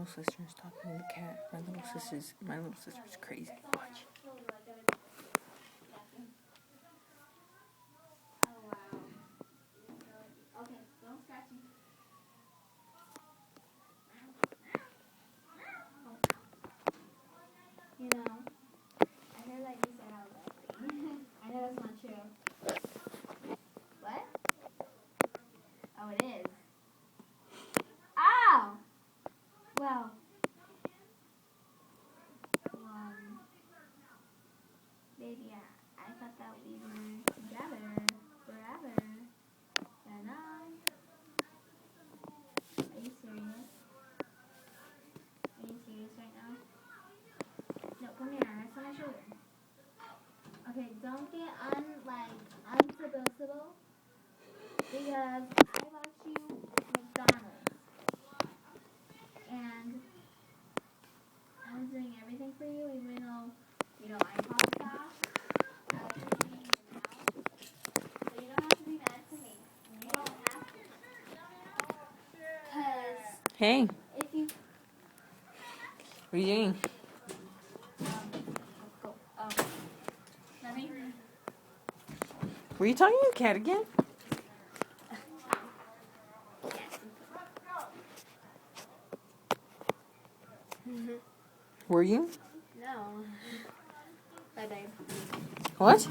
little sister's talking to the cat. My little sister's crazy. Watch. You know, I heard that you said I was ugly. I know that's not true. What? Oh, it is. Ow! Well, baby, I thought that we were together forever. And are you serious? Are you serious right now? No, come here. Rest on my shoulder. Okay, don't get uncivil because I bought you McDonald's and I was doing everything for you, even though you don't like pasta. I was eating it out, so you don't have to be mad to me. You don't have to, cause Hey, if you what are you doing? let me. Were you talking to the cat again? Were you? No. Bye, babe. What?